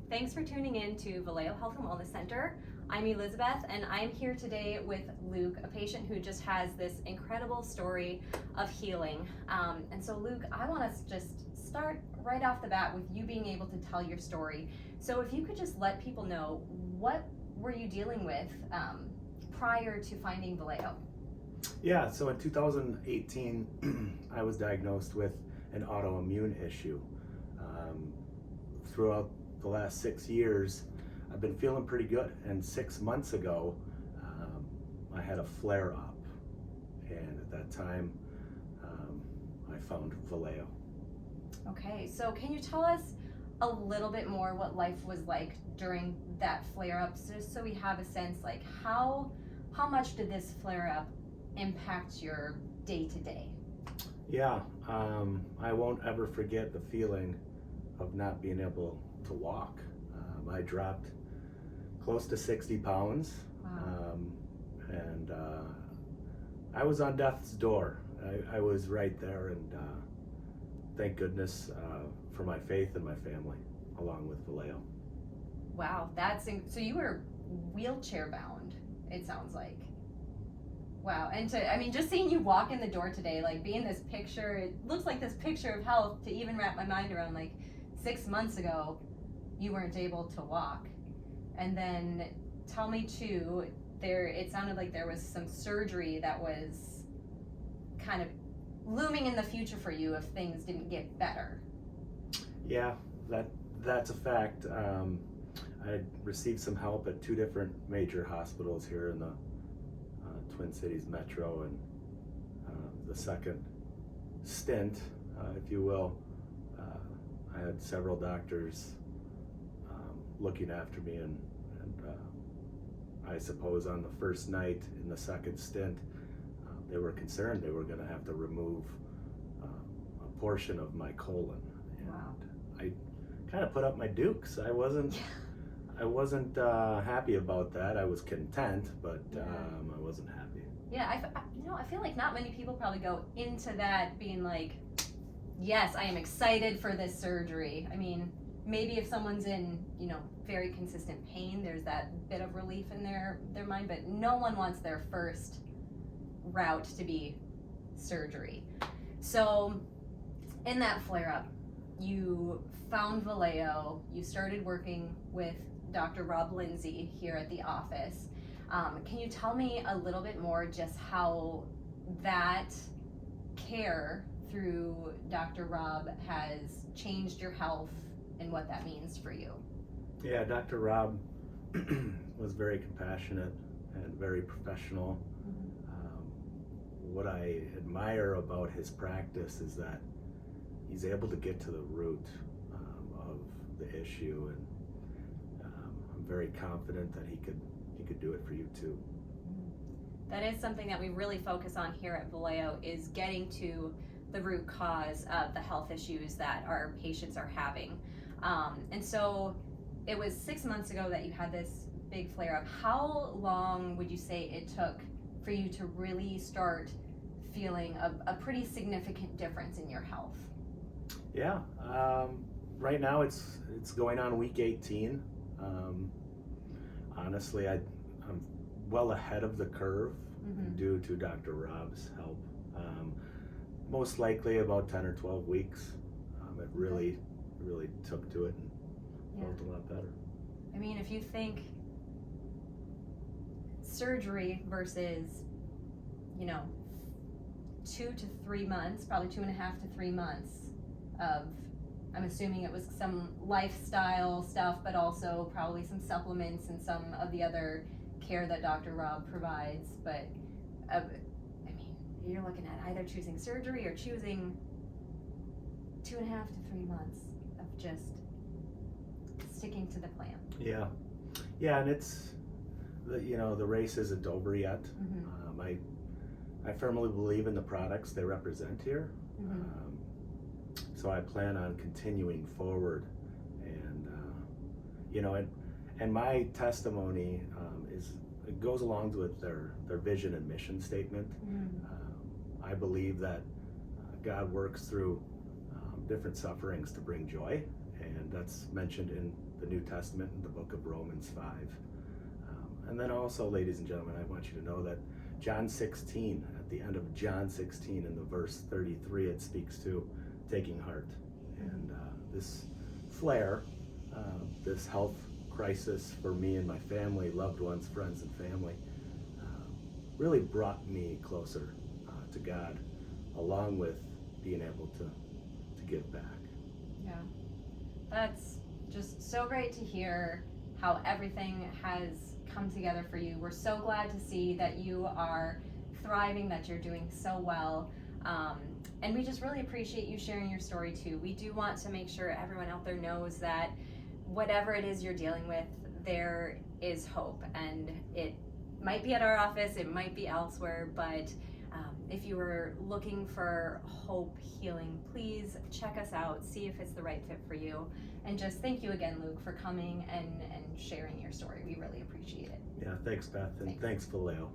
Thanks for tuning in to Valeo Health and Wellness Center. I'm Elizabeth, and I'm here today with Luke, a patient who just has this incredible story of healing. And so, Luke, I want us to just start right off the bat with you being able to tell your story. So if you could just let people know, what were you dealing with prior to finding Valeo? Yeah, so in 2018, I was diagnosed with an autoimmune issue. Throughout the last 6 years, I've been feeling pretty good, and 6 months ago, I had a flare-up, and at that time, I found Valeo. Okay, so can you tell us a little bit more what life was like during that flare-up, just so we have a sense, like how much did this flare-up impact your day-to-day? Yeah, I won't ever forget the feeling of not being able to walk. I dropped close to 60 pounds. Wow. And I was on death's door. I was right there, and thank goodness for my faith and my family, along with Valeo. Wow, so you were wheelchair bound, it sounds like. Wow, and just seeing you walk in the door today, like being this picture, it looks like this picture of health to even wrap my mind around. Like 6 months ago, you weren't able to walk. And then tell me too, it sounded like there was some surgery that was kind of looming in the future for you if things didn't get better. Yeah, that's a fact. I received some help at 2 different major hospitals here in the Twin Cities Metro, and the second stint, if you will, I had several doctors looking after me, and I suppose on the first night in the second stint, they were concerned they were going to have to remove a portion of my colon. And wow. I kind of put up my dukes. I wasn't happy about that. I was content, but I wasn't happy. Yeah, I feel like not many people probably go into that being like, yes, I am excited for this surgery. I mean, maybe if someone's in, very consistent pain, there's that bit of relief in their mind, but no one wants their first route to be surgery. So in that flare-up, you found Valeo, you started working with Dr. Rob Lindsay here at the office. Can you tell me a little bit more just how that care through Dr. Rob has changed your health and what that means for you? Yeah, Dr. Rob was very compassionate and very professional. What I admire about his practice is that he's able to get to the root of the issue, and I'm very confident that he could do it for you too. That is something that we really focus on here at Valeo, is getting to the root cause of the health issues that our patients are having. And so it was 6 months ago that you had this big flare-up. How long would you say it took for you to really start feeling a pretty significant difference in your health? Yeah, right now it's going on week 18. Honestly, I'm well ahead of the curve due to Dr. Rob's help. Most likely about 10 or 12 weeks. It really took to it and felt a lot better. I mean, if you think surgery versus, 2 to 3 months, probably 2.5 to 3 months of, I'm assuming it was some lifestyle stuff, but also probably some supplements and some of the other care that Dr. Rob provides. But you're looking at either choosing surgery or choosing 2.5 to 3 months of just sticking to the plan. Yeah, and it's the race isn't over yet. I firmly believe in the products they represent here. So I plan on continuing forward, and my testimony it goes along with their vision and mission statement. I believe that God works through different sufferings to bring joy, and that's mentioned the New Testament in the book of Romans 5. And then also, ladies and gentlemen, I want you to know that John 16, at the end of John 16 in the verse 33, it speaks to taking heart. And this flare, this health crisis for me and my family, loved ones, friends, and family, really brought me closer to God, along with being able to give back. Yeah, that's just so great to hear how everything has come together for you. We're so glad to see that you are thriving, that you're doing so well. And we just really appreciate you sharing your story too. We do want to make sure everyone out there knows that whatever it is you're dealing with, there is hope. And it might be at our office, it might be elsewhere, but if you were looking for hope, healing, please check us out, see if it's the right fit for you. And just thank you again, Luke, for coming and sharing your story. We really appreciate it. Yeah, thanks, Beth, and thanks Valeo.